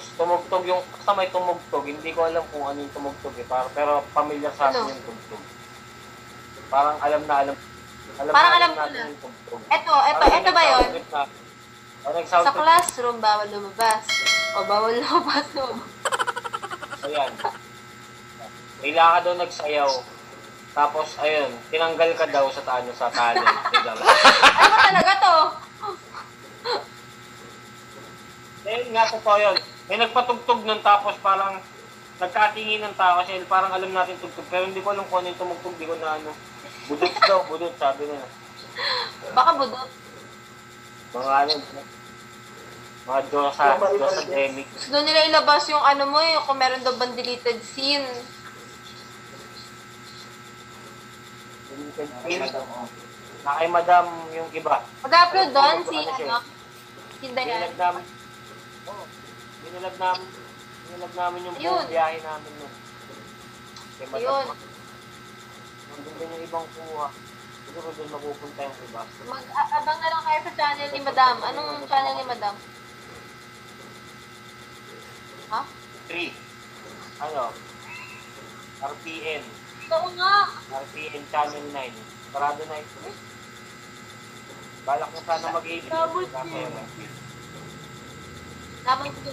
Tapos tumugtog yung, basta may tumugtog, hindi ko alam kung ano yung tumugtog eh. Pero pamilyar sa akin Ano? yung tugtog. Parang alam na alam. Parang alam ko natin na. yung tugtog. Ito ba yun? Nag-sound Sa trip. classroom, bawal lumabas. O, bawal lumabas. Ayan. Bigla ka daw nagsayaw. Tapos, ayun, tinanggal ka daw sa talent. Ano ba talaga to? Eh, nga totoo yun. May nagpatugtog nun tapos parang nagkatingin ng tao kasi parang alam natin tugtog. Pero hindi ko alam kung ano yung tumugtog. Hindi ko na ano. Budot daw, budot, sabi nila. Baka budot. Mga ano, mga Diyosa demic. Gusto nila ilabas yung ano mo eh, kung meron daw bang deleted scene. Na kay madam yung iba. Mag-upload doon si Ano siya? si Dayan. Binilag namin yung Ayun. buong biyahe namin nun. Kay Ayun. madam. Nandun din yung ibang kuha. Siguro doon mapupunta yung iba. Mag-abang na lang kayo sa channel ni Madam. Anong channel ni Madam? Ha? 3. Ano? RPN. Oo nga. RPN Channel 9. Parado na ito. Balak mo sana mag-AB. Double Labang ko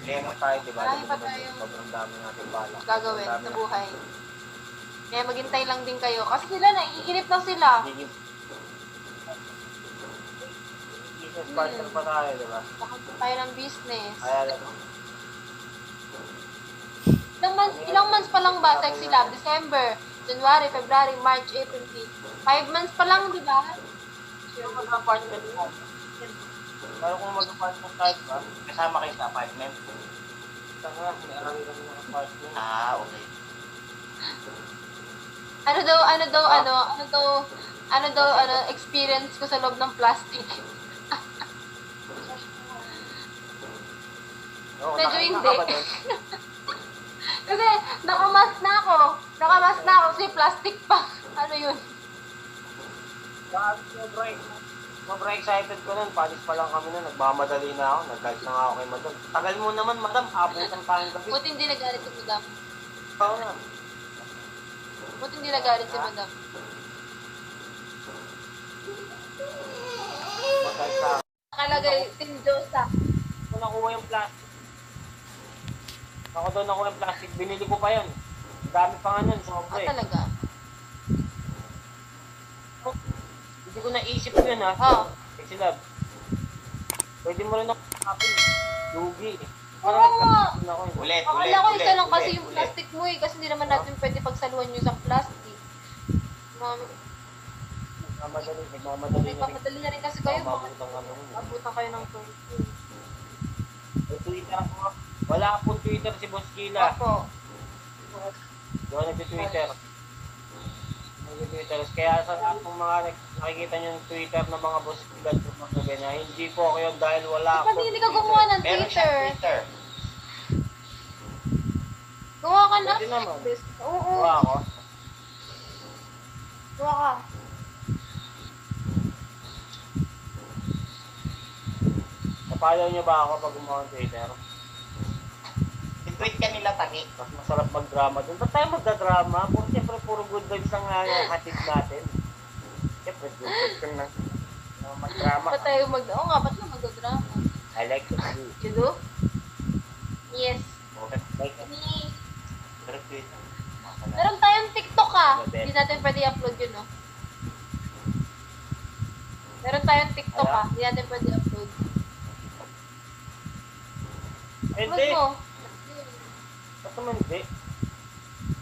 Lema tayo, diba? Marami pa tayo. Sobrang dami natin balak. gagawin Sobrang sa dami buhay. Kaya maghintay lang din kayo. Kasi sila, naiinip na sila. natin. Business partner pa tayo, diba? Bakit tayo ng business? Kaya lang. Ilang months pa lang ba, Sexy Lab? December, January, February, March, April, May. 5 months pa lang, di ba? Pero mag-apartment tayo. Pero kung mag-apartment tayo, diba? Kasama kayo sa apartment? Tanga, may arami kami ng apartment. Okay. Ano daw, experience ko sa loob ng plastic. Oo, Medyo naka- hindi. naka ba doon? Kasi, nakamask na ako. Kasi plastic pa. Ano yun? Sobrang excited ko nun. Palis pa lang kami nun. Nagmamadali na ako. Nag-guide na nga ako kay madam. Tagal mo naman, madam. Abutan tayong gabi. Buti hindi nagalit si Madam. Oo na. Buti hindi nagalit si Madam. Mag-guide sa akin. Nakalagay, Team Josa. Ako nakuha yung plastic. Ako doon nakuha yung plastic. Binili ko pa yun. Ang dami pa nga nun. Sobra eh. Talaga? Hindi ko naisip yun ha. Oo. Kasi love. Pwede mo rin ako kapin. Lugi eh. Oo nga. Nagkakapin ako eh. Ulit. Akala ko isa lang kasi yung plastic mo eh. Kasi hindi naman natin pwede pagsaluhan yung isang plastic. Mami, Nagmamadali na rin. nagpapadali na rin kasi kayo. Bakit Mabutan kami nun. abutan kayo ng 20? May Twitter ako. Wala akong Twitter si Boss Kila. Opo. Doon nag-Twitter. Kaya sa lahat ng mga nakikita nyo yung Twitter ng mga Boss Kila na hindi po ako yun dahil wala Ba't akong hindi ka gumawa ng Meron siyang Twitter? Twitter. Gawa ka na? Pwede naman. Oo. Wala ako. Gawa ka. Napalaw nyo ba ako pag gumawa ng Twitter? I-tweet ka nila tagi. Mas masarap mag-drama dun. Ba't tayo magda-drama? Siyempre, puro good vibes lang nga yung hatid natin. Siyempre, good vibes lang lang. Mag-drama Ba't ka. tayo Oo nga, ba't na magdadrama? I like to do. You do? Yes. Like, Ni- Pero Twitter. Meron tayong TikTok Hindi natin pwede i-upload yun, no? Meron tayong TikTok Hindi natin pwede i-upload. hindi. Upload mo. Ba't naman hindi?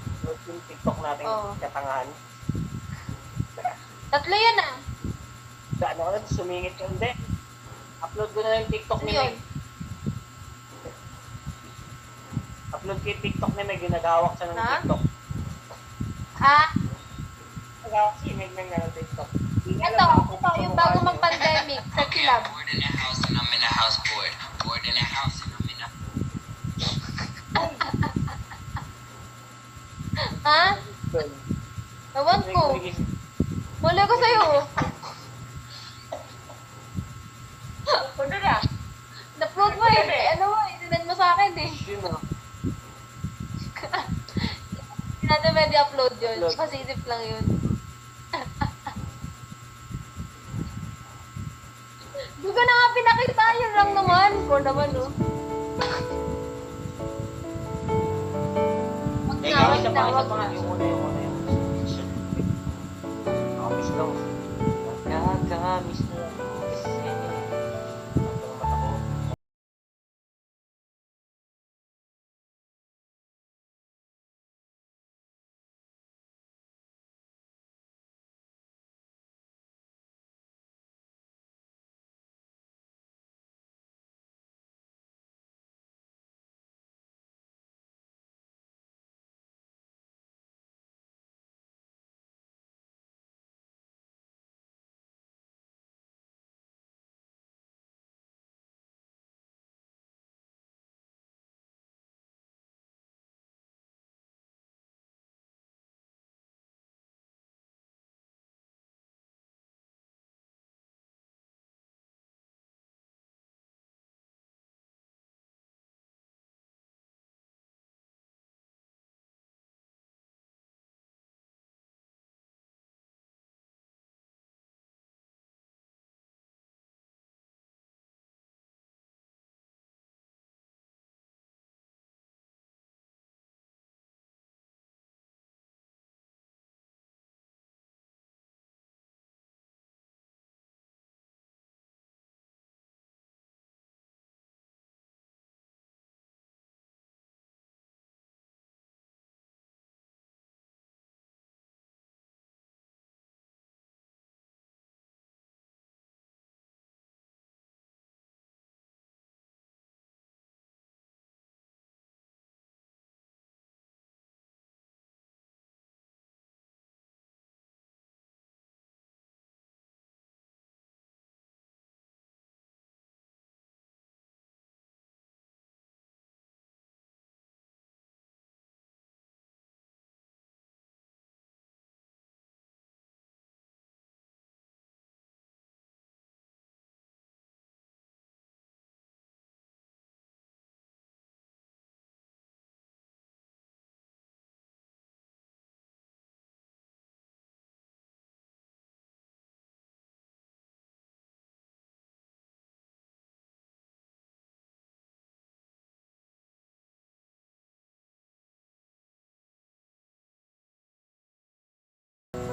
Upload yung TikTok natin Oo. katangahan. 3 yun Sa ano ko na, sumingit ka hindi. Upload ko na yung TikTok Ano ni yun? Meg. Upload ko yung TikTok ni Meg. Nag-hawak siya ng Ha? TikTok. Nag-hawak si Meg ng TikTok. Ito, yung bago mag-pandemic sa Kilab. Bored in the house and I'm in the house bored. Bored in the house and I'm in the Ha? Ewan ko. Mali ko sa'yo. Na-upload mo eh. Ano mo, sa akin eh. Yun ah. Hindi natin pwede upload yun. Upload. Pasisip lang yun. Di ko na nga pinakita, yun lang naman. Ko naman, oh. Wag na, wag Isa na, pa, wag na. yung una. Nakamiss lang. Nakakamiss na.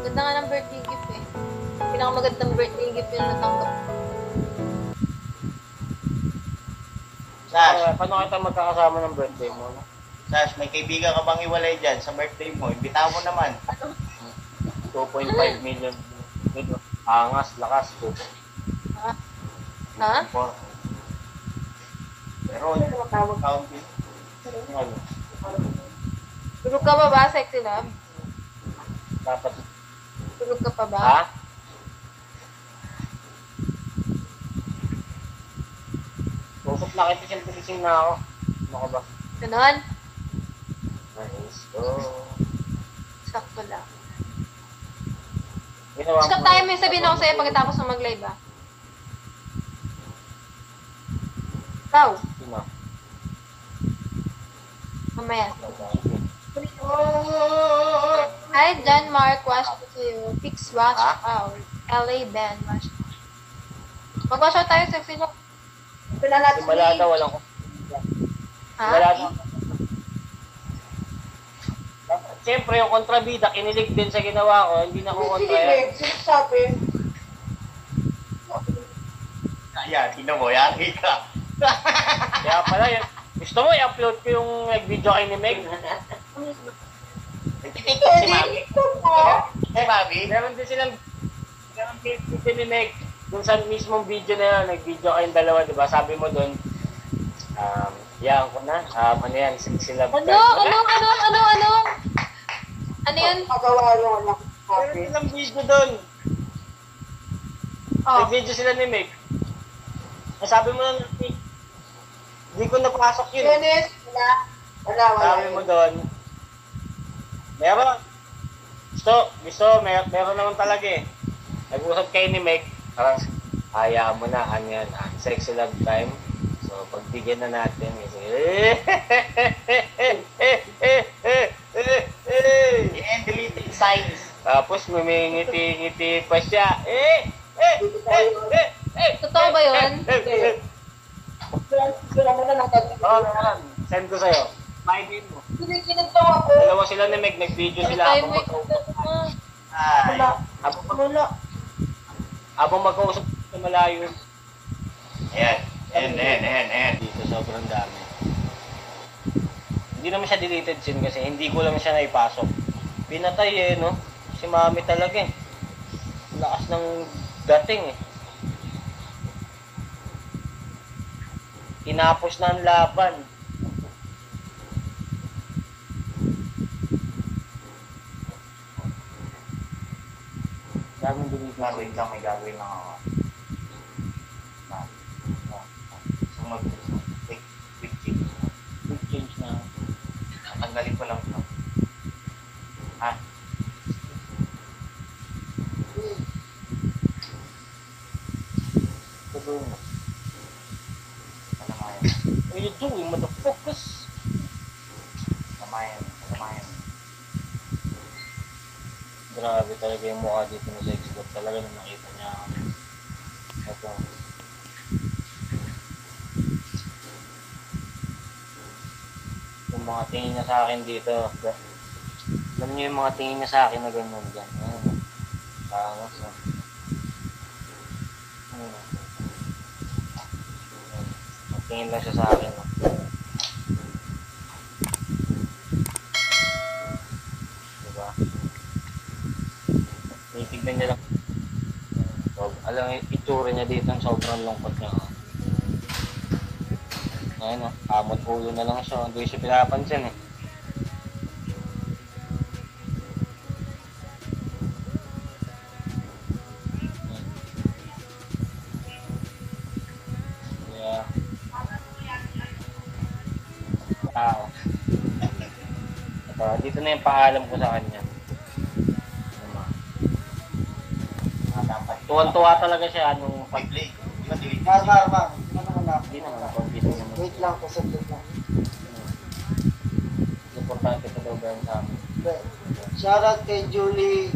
Ganda nga ng birthday gift eh. Pinakamagandang birthday gift yung natanggap. Sash, Paano kita magkakasama ng birthday mo? No? Sash, may kaibigan ka bang iwalay dyan sa birthday mo? Imbitahan mo naman. 2.5 million. Ito. Angas, lakas. Ha? Pero hindi naman tawag counting. Ano? Tulog ka pa ba, Sexy Love? Dapat. Tulog ka pa ba? Ha? Pusok na kita siyang na ako. Ano ka ba? Ganon? Nice. So, Sakto lang. ginawa Stop tayo, may sabihin ako sa'yo pagkatapos ng mag-live ah. Ikaw, Sino? mamaya. Hi, John Mark. Wash ko sa'yo. Fix wash out. LA Ben. Wash out. Mag-wash out tayo, Sexy Love. Simula daw, walang Ha? Wala na. Siyempre, yung kontrabida, kinilig din sa ginawa ko, hindi na ko kontra yan. Ayan, tingnan mo, yari ka. Kaya pala, yun. Gusto mo, i-upload ko yung nag-video kay ni Meg? Nagtitiktok si Mami. Eh, Mami? Meron din ni Meg. Dun sa mismong video na yun, nag-video kayong dalawa, di ba? Sabi mo dun, yan ko na, ano yan, sila. Ano yun? Meron silang video dun. Oh. Nag-video sila ni Meg. Sabi mo na, hindi ko napasok yun. Sabi mo doon, meron. Meron naman talaga eh. Nag-usap kayo ni Meg, parang hayaan mo na, ano yan, sexy love time. So, O, pagbigyan na natin. Yan, deleted signs. Tapos ngiti-ngiti pa siya. Totoo ba yun? Oo, send ko sa'yo. Mainin mo. Kinikinig daw ako. Dalawa sila ni Meg, nag-video sila Time habang wait. magkausap. Ay. Habang magkausap sa malayo. Ayan. Dito sobrang dami. Hindi naman siya deleted scene kasi hindi ko lang siya naipasok. Pinatay no? Si Mami talaga Lakas ng dating Tinapos na ang laban. Daming deleted scene. Wait lang, may gagawin lang ako. So, quick change. Quick change na. Tanggalin ko lang ito. Ha? Tuloy mo. Ano nga yan? What are you doing, motherfuckers? Samayan. Grabe talaga yung mukha dito ni Sexbot. Talaga nung nakita niya ako. Ito. Yung mga tingin niya sa akin dito. Alam niyo yung mga tingin niya sa akin na ganyan dyan. Ayan. Tangos. Tingin lang siya sa akin. Diba? Titignan niya lang. So, alam mo, itsura niya dito ang sobrang lungkot niya. Ayun kamot ulo na lang siya. Hindi siya pinapansin Yeah. Ito, dito na yung paalam ko sa kanya. Tuwan-tuwa talaga siya nung May play. Di ba delete? Mar. Hindi naman ako naman. Wait lang po, saglit lang. Importante ito daw ba yan sa amin? Shoutout kay Julia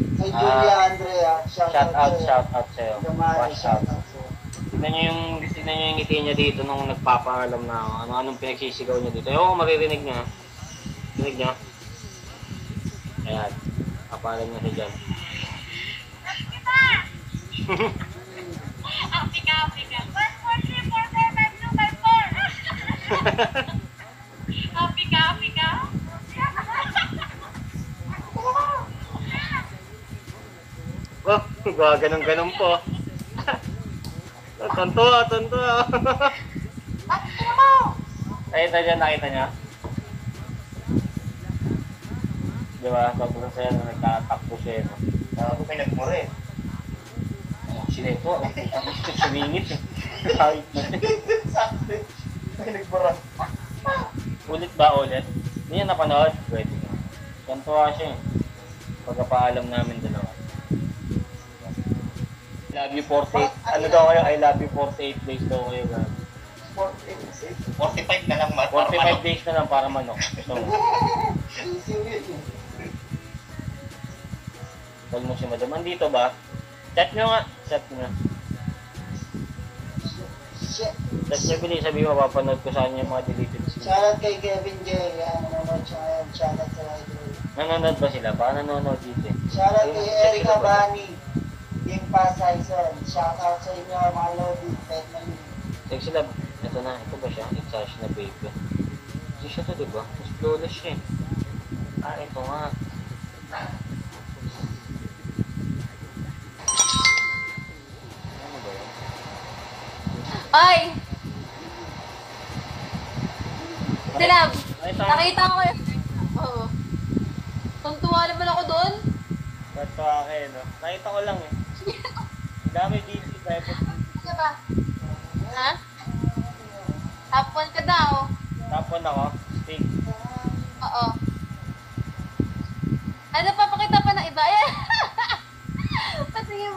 Andrea. Shout out sa'yo. Gamay, Watch out. shoutout sa'yo. Tignan niyo yung ngiti niya dito nung nagpapaalam na ako. Anong pinagsisigaw niya dito. Ewan ko maririnig niya. Rinig niya. Ayan. Papaalam niya siya dyan. Africa. 1, 4, 3, 4, 5, 2, 5, 4. Africa. Oh, gaganong-ganon po. Tonto. Nakita niya? Diba? Sobrang saya na nagtatakbo siya. Ako may nagmura Sila ito. Sumingit Kahit na siya. May nagmura. Ulit ba ulit? Hindi niya napanood? Pwede. Gantuwa siya Pagkapaalam namin dalawa. I love you 48. Ano daw kayo? I love you 48 days daw kayo. 45 na lang, Mar. 45 days na lang para manok. So, wag mo si madam. Andito ba? Chat nyo nga. Chat nyo. Chat nyo, Billy. Sabi mo, papanood ko saan yung mga deleted scenes. Shoutout kay Kevin J. Yan, nanonood siya ngayon. Shoutout sa idol. Nanonood ba sila? Baka nanonood dito Shoutout kay Erica Bani. Yung Pasay Son. Shoutout sa inyo, mga Lodi. Family. Sexy love. Ito na. Ito ba siya? It's Ash na baby. Hindi siya to, diba? Mas flawless siya ito nga. Ano ba yun? Ay! Silab! Nakita Nakita ko yun. Oo. Tuntuwa naman ako doon. Ba't akin, no? Nakita ko lang Ang dami dito. Ano ba? Ha? Top 1 ka daw. Tapon ako. Stick. Oo. Ano, papakita pa ng iba? Ayan. Patingin.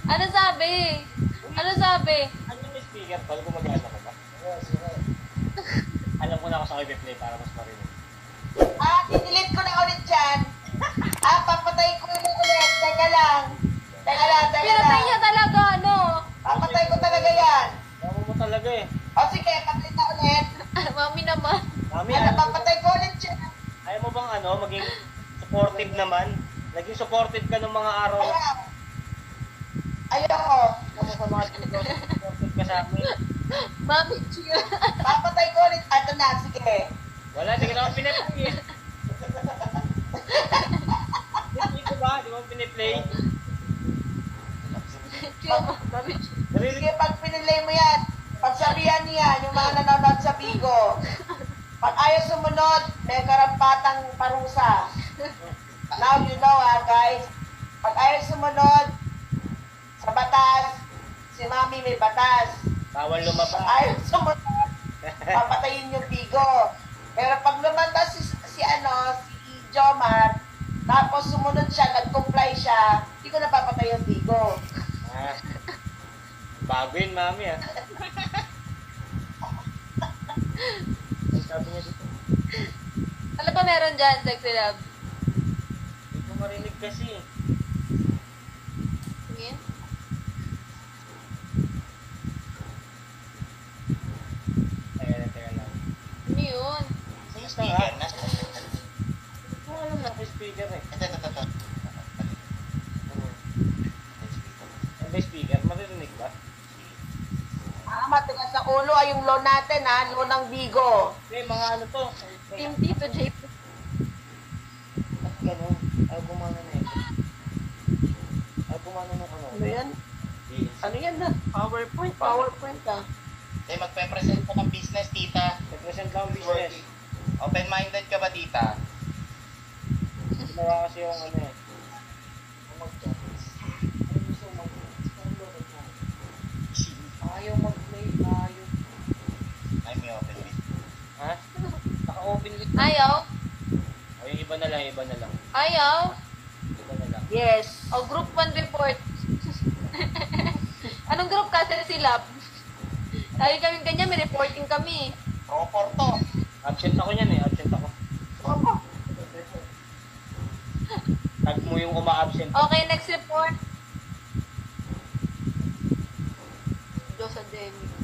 Ano sabi? Ano yung speaker? Pag gumagana ka ba? muna ako sa play para mas marinig. Didelete ko na ulit yan. Papatay ko na ulit. Teka lang. Pinatay niya talaga, ano? Papatay ko talaga yan. Tama mo talaga eh. O sige, patay na ulit. Mami naman. Mami, Papatay ko ulit yan. ayaw mo bang maging supportive naman? Naging supportive ka ng mga araw. Ayoko. Ano sa mga supportive ka sa amin? Mami, chill. Papatay ko ulit. Ato na, sige. Wala, hindi ka naman piniplay. Hindi ko ba? Di mo piniplay? Chill, mami, chill. Sige, pag pinilay mo yan, pagsabihan niya, yung mga nanonood sa Bigo, pag ayaw sumunod, may karampatang parusa. Now you know guys. Pag ayaw sumunod sa batas, si Mami may batas. Bawal Pag lumabas. ayaw sumunod, papatayin yung Bigo. Pero pag lumabas si Jomar, tapos sumunod siya, nag-comply siya, hindi ko napapatay yung Bigo. Ah, bago yun, Mami Ang sabi niya dito. Ano ba meron dyan, Sexy Love? Hindi ko marinig kasi. Tingin? Teka lang. Ano yun? Sa speaker, nasa Hindi ko alam na speaker eh. ito. Ang may speaker, maririnig ba? Matigas sa ulo ay yung loan natin loan ng Bigo. Hindi, mga ano to. Team Tito JP. At gano'n. Ayaw gumana na eh. Ayaw gumana nung ano. Ano yan? Yes. Ano yan na? PowerPoint. PowerPoint Magpe-present ka ng business, tita. Represent lang ang business. Open-minded ka ba, tita? Ginawa kasi yung ano eh. Ayaw mag-play, ayaw. Ay, may open with. Ha? Naka-open with. Ayaw? O yung iba na lang, Ayaw? Iba na lang. Yes. O, group 1 report. Anong group kasi si Lab? Lagi kami ganyan, may reporting kami. Proper to. Absent ako niyan eh, absent ako. Tag mo yung uma-absent. Okay, next report. Diyos sa Demi.